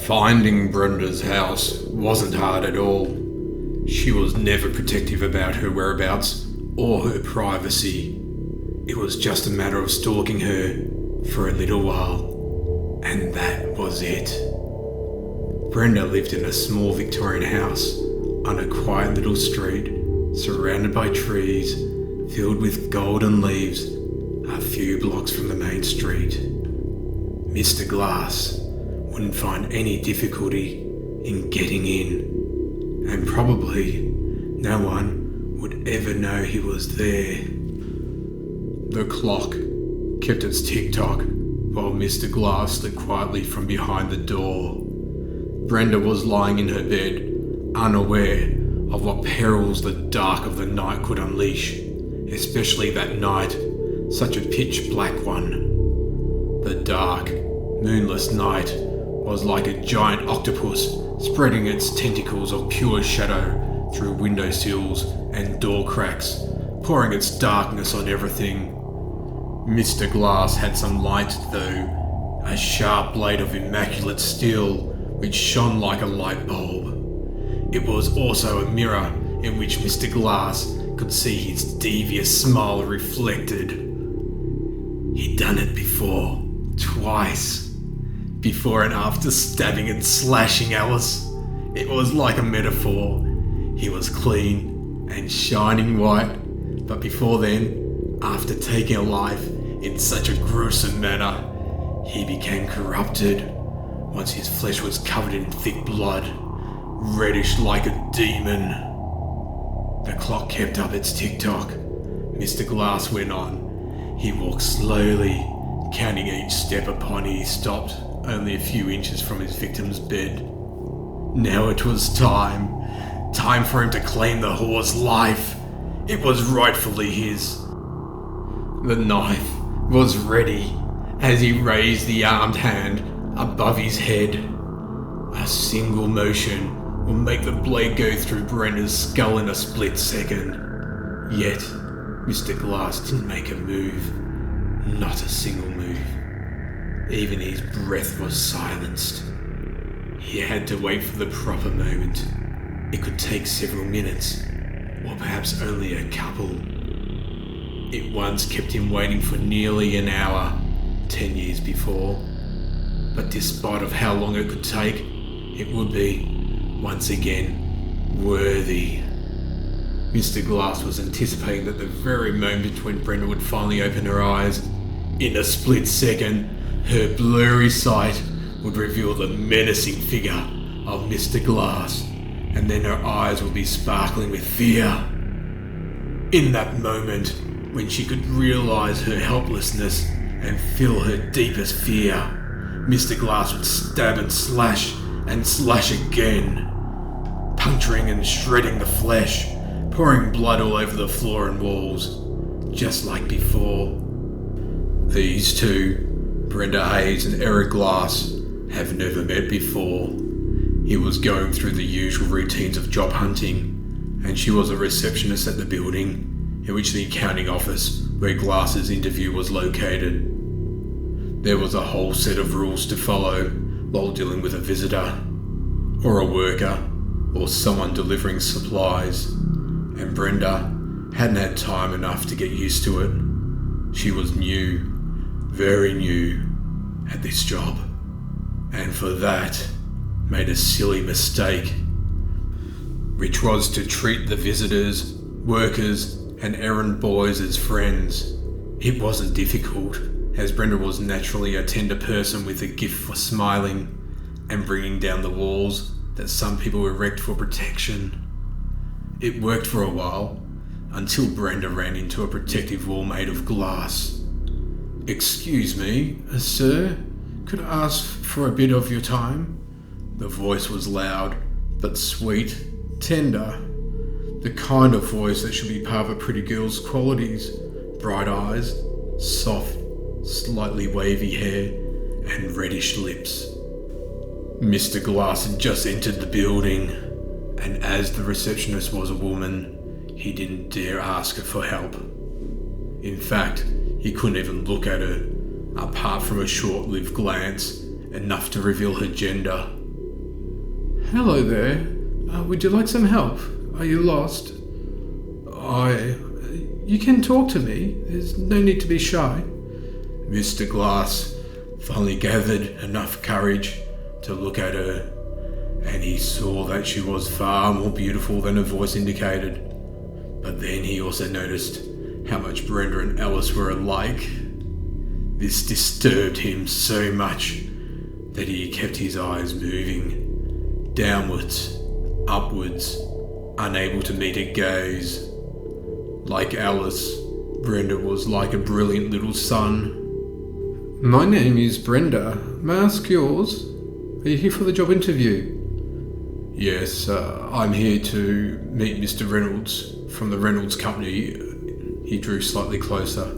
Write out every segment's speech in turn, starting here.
Finding Brenda's house wasn't hard at all. She was never protective about her whereabouts or her privacy. It was just a matter of stalking her for a little while, and that was it. Brenda lived in a small Victorian house on a quiet little street, surrounded by trees, filled with golden leaves, a few blocks from the main street. Mr. Glass wouldn't find any difficulty in getting in, and probably no one would ever know he was there. The clock kept its tick-tock while Mr. Glass slid quietly from behind the door. Brenda was lying in her bed, unaware of what perils the dark of the night could unleash, especially that night, such a pitch-black one. The dark, moonless night was like a giant octopus spreading its tentacles of pure shadow through windowsills and door cracks, pouring its darkness on everything. Mr. Glass had some light though, a sharp blade of immaculate steel which shone like a light bulb. It was also a mirror in which Mr. Glass could see his devious smile reflected. He'd done it before, twice. Before and after stabbing and slashing Alice. It was like a metaphor. He was clean and shining white, but before then, after taking a life in such a gruesome manner, he became corrupted. Once his flesh was covered in thick blood, reddish like a demon. The clock kept up its tick-tock. Mr. Glass went on. He walked slowly, counting each step upon he stopped only a few inches from his victim's bed. Now it was time for him to claim the whore's life. It was rightfully his. The knife was ready as he raised the armed hand above his head. A single motion will make the blade go through Brenda's skull in a split second. Yet, Mr. Glass didn't make a move. Not a single move. Even his breath was silenced. He had to wait for the proper moment. It could take several minutes, or perhaps only a couple. It once kept him waiting for nearly an hour, 10 years before. But despite of how long it could take, it would be, once again, worthy. Mr. Glass was anticipating that the very moment when Brenda would finally open her eyes, in a split second, her blurry sight would reveal the menacing figure of Mr. Glass, and then her eyes would be sparkling with fear. In that moment, when she could realize her helplessness and feel her deepest fear, Mr. Glass would stab and slash again, puncturing and shredding the flesh, pouring blood all over the floor and walls, just like before. These two, Brenda Hayes and Eric Glass, have never met before. He was going through the usual routines of job hunting, and she was a receptionist at the building in which the accounting office where Glass's interview was located. There was a whole set of rules to follow while dealing with a visitor, or a worker, or someone delivering supplies, and Brenda hadn't had time enough to get used to it. She was new, very new, at this job, and for that, made a silly mistake, which was to treat the visitors, workers, and errand boys as friends. It wasn't difficult, as Brenda was naturally a tender person with a gift for smiling and bringing down the walls that some people erect for protection. It worked for a while, until Brenda ran into a protective wall made of glass. "Excuse me, sir, could I ask for a bit of your time?" The voice was loud, but sweet, tender. The kind of voice that should be part of a pretty girl's qualities. Bright eyes, soft, slightly wavy hair, and reddish lips. Mr. Glass had just entered the building, and as the receptionist was a woman, he didn't dare ask her for help. In fact, he couldn't even look at her, apart from a short-lived glance, enough to reveal her gender. Hello there. Would you like some help? Are you lost? You can talk to me. There's no need to be shy. Mr. Glass finally gathered enough courage to look at her, and he saw that she was far more beautiful than her voice indicated. But then he also noticed how much Brenda and Alice were alike. This disturbed him so much that he kept his eyes moving, downwards, upwards, unable to meet her gaze. Like Alice, Brenda was like a brilliant little sun. My name is Brenda. May I ask yours? Are you here for the job interview? Yes, I'm here to meet Mr. Reynolds from the Reynolds Company. He drew slightly closer.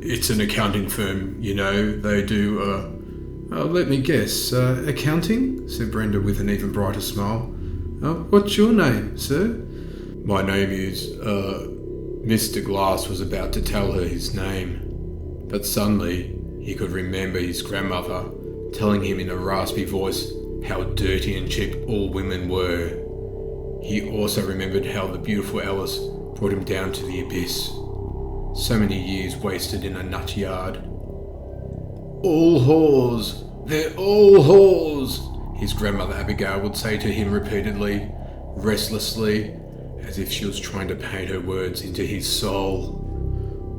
It's an accounting firm, you know. They do, let me guess. Accounting? Said Brenda with an even brighter smile. What's your name, sir? My name is, Mr. Glass was about to tell her his name, but suddenly he could remember his grandmother telling him in a raspy voice how dirty and cheap all women were. He also remembered how the beautiful Alice brought him down to the abyss. So many years wasted in a nut yard. All whores! They're all whores! His grandmother Abigail would say to him repeatedly, restlessly, as if she was trying to paint her words into his soul.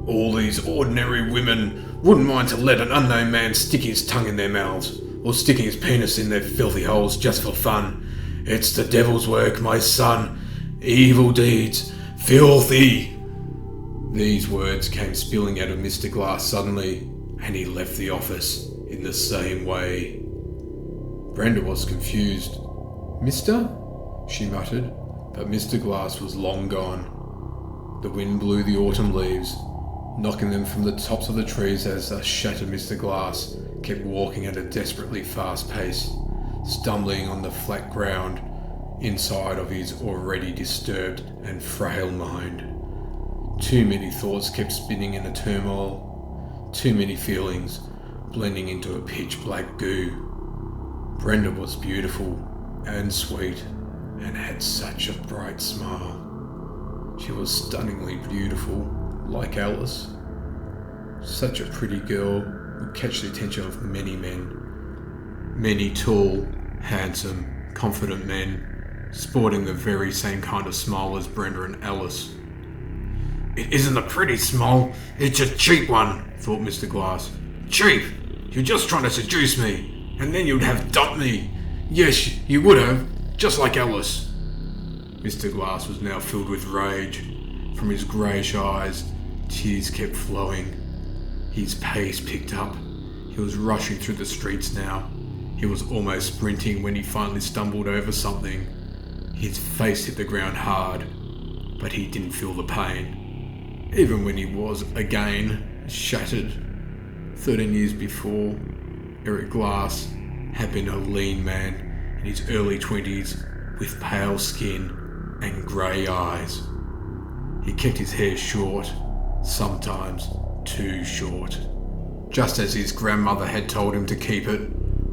All these ordinary women wouldn't mind to let an unknown man stick his tongue in their mouths, or sticking his penis in their filthy holes just for fun. It's the devil's work, my son. Evil deeds. Filthy. These words came spilling out of Mr. Glass suddenly, and he left the office in the same way. Brenda was confused. Mister? She muttered, but Mr. Glass was long gone. The wind blew the autumn leaves, knocking them from the tops of the trees as the shattered Mr. Glass kept walking at a desperately fast pace, stumbling on the flat ground inside of his already disturbed and frail mind. Too many thoughts kept spinning in a turmoil, too many feelings blending into a pitch-black goo. Brenda was beautiful and sweet and had such a bright smile. She was stunningly beautiful, like Alice. Such a pretty girl would catch the attention of many men. Many tall, handsome, confident men, sporting the very same kind of smile as Brenda and Alice. It isn't a pretty smile, it's a cheap one, thought Mr. Glass. Cheap! You're just trying to seduce me, and then you'd have dumped me. Yes, you would have, just like Alice. Mr. Glass was now filled with rage. From his greyish eyes, tears kept flowing. His pace picked up. He was rushing through the streets now. He was almost sprinting when he finally stumbled over something. His face hit the ground hard, but he didn't feel the pain, even when he was, again, shattered. 13 years before, Eric Glass had been a lean man in his early 20s with pale skin and grey eyes. He kept his hair short, sometimes too short, just as his grandmother had told him to keep it.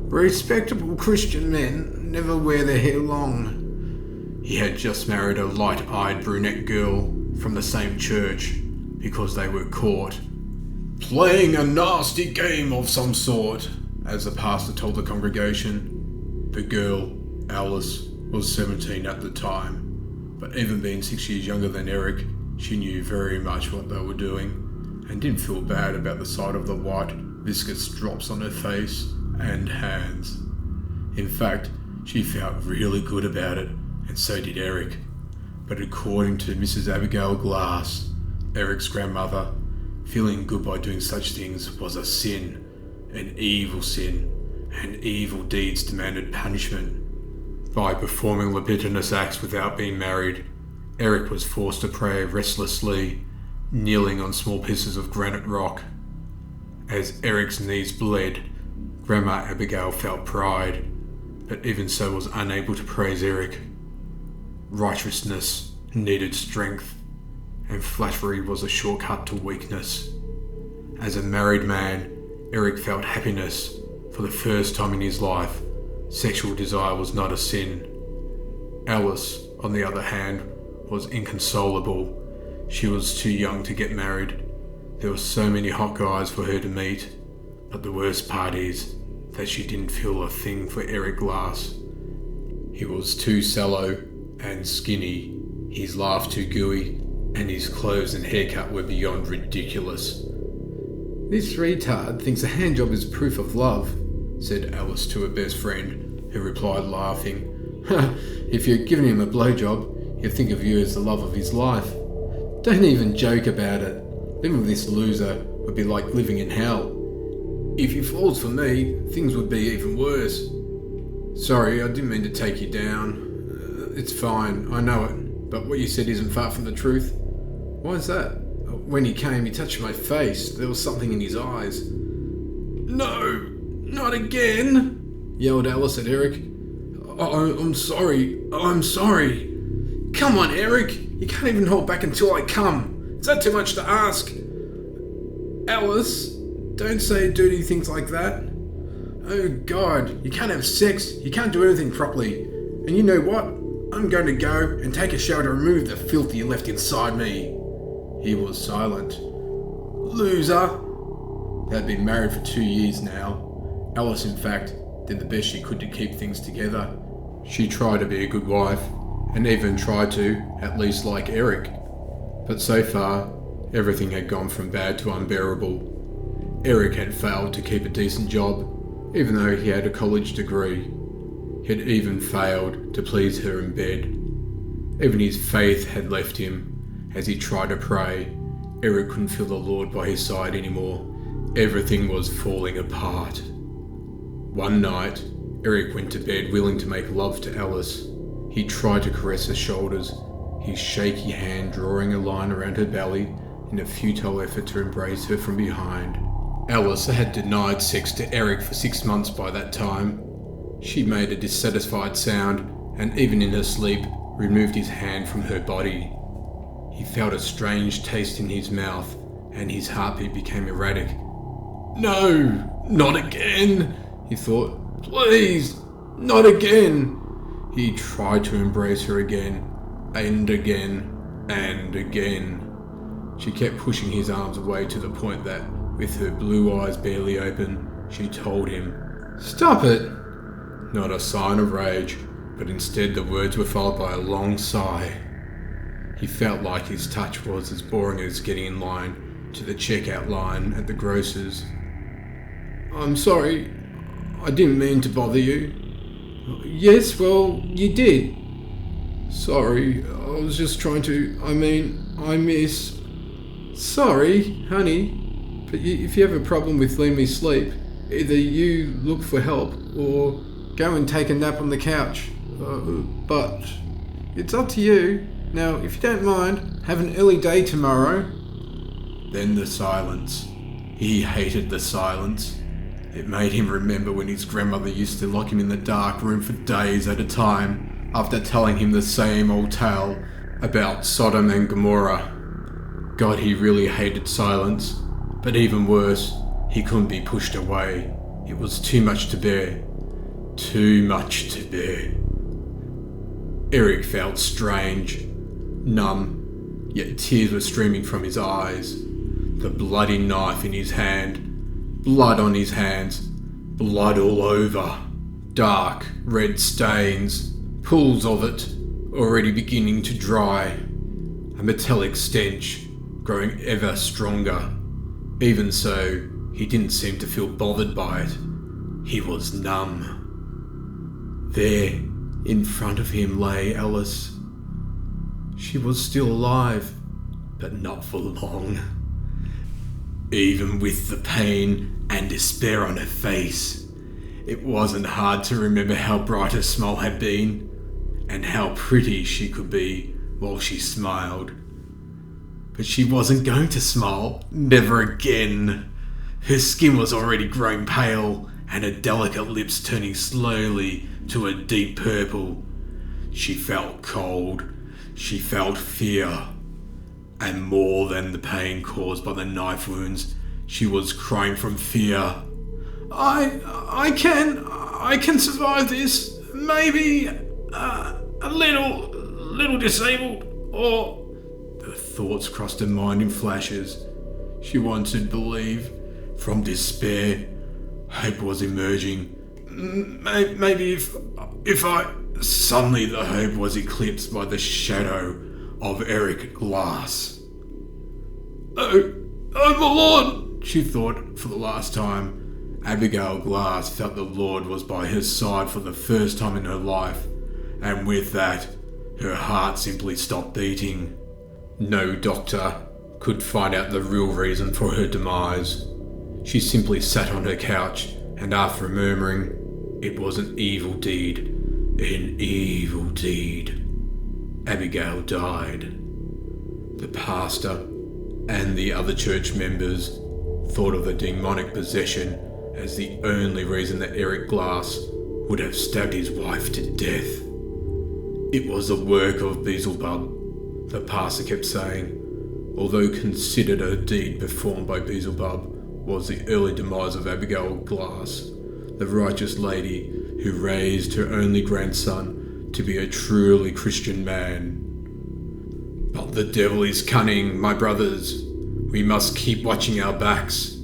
Respectable Christian men never wear their hair long. He had just married a light-eyed brunette girl from the same church because they were caught playing a nasty game of some sort, as the pastor told the congregation. The girl, Alice, was 17 at the time, but even being 6 years younger than Eric, she knew very much what they were doing and didn't feel bad about the sight of the white, viscous drops on her face and hands. In fact, she felt really good about it, and so did Eric. But according to Mrs. Abigail Glass, Eric's grandmother, feeling good by doing such things was a sin, an evil sin, and evil deeds demanded punishment. By performing libidinous acts without being married, Eric was forced to pray restlessly, kneeling on small pieces of granite rock. As Eric's knees bled, Grandma Abigail felt pride, but even so was unable to praise Eric. Righteousness needed strength, and flattery was a shortcut to weakness. As a married man, Eric felt happiness. For the first time in his life, sexual desire was not a sin. Alice, on the other hand, was inconsolable. She was too young to get married. There were so many hot guys for her to meet. But the worst part is that she didn't feel a thing for Eric Glass. He was too sallow and skinny, his laugh too gooey, and his clothes and haircut were beyond ridiculous. "This retard thinks a handjob is proof of love," said Alice to her best friend, who replied laughing, "If you're giving him a blowjob, he'll think of you as the love of his life. Don't even joke about it. Living with this loser would be like living in hell. If he falls for me, things would be even worse." "Sorry, I didn't mean to take you down. It's fine, I know it, but what you said isn't far from the truth." "Why is that?" "When he came, he touched my face. There was something in his eyes." "No, not again!" yelled Alice at Eric. I'm sorry. Come on, Eric. You can't even hold back until I come. Is that too much to ask?" "Alice, don't say dirty things like that. Oh God, you can't have sex. You can't do anything properly. And you know what? I'm going to go and take a shower to remove the filth you left inside me." He was silent. "Loser." They'd been married for 2 years now. Alice, in fact, did the best she could to keep things together. She tried to be a good wife, and even tried to, at least like Eric. But so far, everything had gone from bad to unbearable. Eric had failed to keep a decent job, even though he had a college degree. He had even failed to please her in bed. Even his faith had left him. As he tried to pray, Eric couldn't feel the Lord by his side anymore. Everything was falling apart. One night, Eric went to bed willing to make love to Alice. He tried to caress her shoulders, his shaky hand drawing a line around her belly in a futile effort to embrace her from behind. Alice had denied sex to Eric for 6 months by that time. She made a dissatisfied sound, and even in her sleep, removed his hand from her body. He felt a strange taste in his mouth, and his heartbeat became erratic. "No, not again," he thought. "Please, not again." He tried to embrace her again, and again, and again. She kept pushing his arms away to the point that, with her blue eyes barely open, she told him, "Stop it!" Not a sign of rage, but instead the words were followed by a long sigh. He felt like his touch was as boring as getting in line to the checkout line at the grocer's. "I'm sorry, I didn't mean to bother you." "Yes, well, you did." "Sorry, I was just trying to, I miss..." "Sorry, honey, but if you have a problem with letting me sleep, either you look for help or go and take a nap on the couch. But it's up to you. Now, if you don't mind, have an early day tomorrow." Then the silence. He hated the silence. It made him remember when his grandmother used to lock him in the dark room for days at a time, after telling him the same old tale about Sodom and Gomorrah. God, he really hated silence. But even worse, he couldn't be pushed away. It was too much to bear. Too much to bear. Eric felt strange, numb, yet tears were streaming from his eyes. The bloody knife in his hand, blood on his hands, blood all over, dark red stains, pools of it, already beginning to dry, a metallic stench growing ever stronger. Even so, he didn't seem to feel bothered by it. He was numb. There, in front of him, lay Alice. She was still alive, but not for long. Even with the pain and despair on her face, it wasn't hard to remember how bright her smile had been, and how pretty she could be while she smiled. But she wasn't going to smile, never again. Her skin was already growing pale, and her delicate lips turning slowly to a deep purple. She felt cold. She felt fear. and more than the pain caused by the knife wounds, she was crying from fear. I can survive this. Maybe a little disabled, or... The thoughts crossed her mind in flashes. She wanted to believe. From despair, hope was emerging. Maybe if I... Suddenly the hope was eclipsed by the shadow of Eric Glass. Oh my lord, she thought for the last time. Abigail Glass felt the Lord was by her side for the first time in her life, and with that, her heart simply stopped beating. No doctor could find out the real reason for her demise. She simply sat on her couch, and after murmuring, "It was an evil deed, Abigail died. The pastor and the other church members thought of the demonic possession as the only reason that Eric Glass would have stabbed his wife to death. It was the work of Beelzebub, the pastor kept saying, although considered a deed performed by Beelzebub was the early demise of Abigail Glass, the righteous lady who raised her only grandson to be a truly Christian man. But the devil is cunning, my brothers. We must keep watching our backs.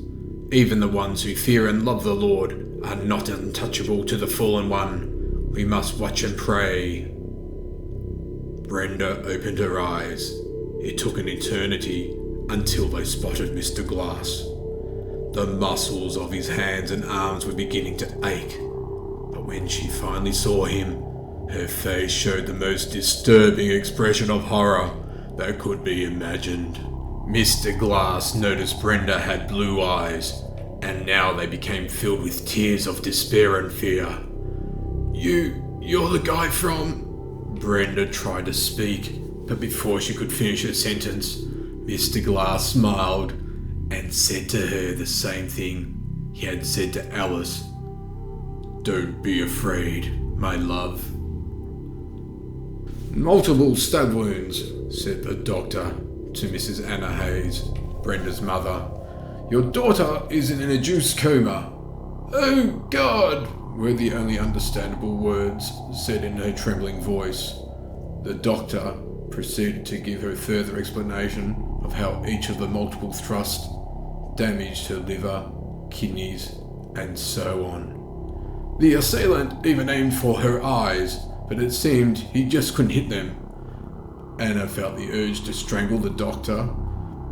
Even the ones who fear and love the Lord are not untouchable to the fallen one. We must watch and pray. Brenda opened her eyes. It took an eternity until they spotted Mr. Glass. The muscles of his hands and arms were beginning to ache. But when she finally saw him, her face showed the most disturbing expression of horror that could be imagined. Mr. Glass noticed Brenda had blue eyes, and now they became filled with tears of despair and fear. You're the guy from... Brenda tried to speak, but before she could finish her sentence, Mr. Glass smiled and said to her the same thing he had said to Alice. Don't be afraid, my love. Multiple stab wounds, said the doctor to Mrs. Anna Hayes, Brenda's mother. Your daughter is in an induced coma. Oh, God, were the only understandable words said in her trembling voice. The doctor proceeded to give her further explanation of how each of the multiple thrusts damaged her liver, kidneys, and so on. The assailant even aimed for her eyes, but it seemed he just couldn't hit them. Anna felt the urge to strangle the doctor,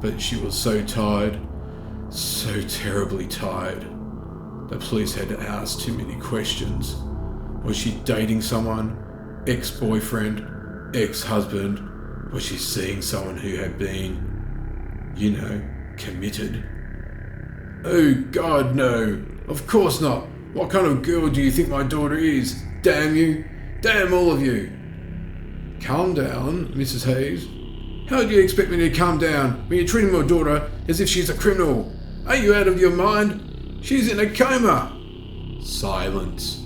but she was so tired, so terribly tired. The police had asked too many questions. Was she dating someone? Ex-boyfriend? Ex-husband? Was she seeing someone who had been, committed? Oh God, no. Of course not. What kind of girl do you think my daughter is? Damn you. Damn all of you. Calm down, Mrs. Hayes. How do you expect me to calm down when you're treating my daughter as if she's a criminal? Are you out of your mind? She's in a coma. Silence.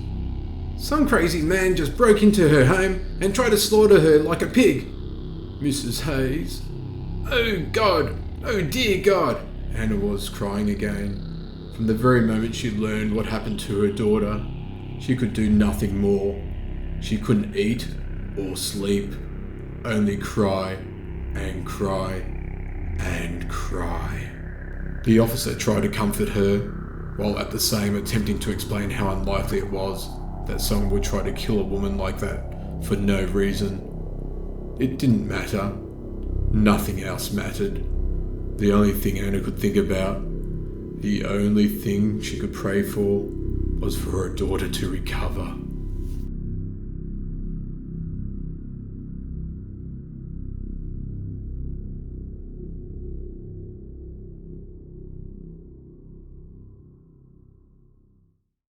Some crazy man just broke into her home and tried to slaughter her like a pig. Mrs. Hayes. Oh God. Oh dear God. Anna was crying again. From the very moment she learned what happened to her daughter, she could do nothing more. She couldn't eat or sleep, only cry and cry and cry. The officer tried to comfort her, while at the same attempting to explain how unlikely it was that someone would try to kill a woman like that for no reason. It didn't matter. Nothing else mattered. The only thing Anna could think about, the only thing she could pray for, was for her daughter to recover.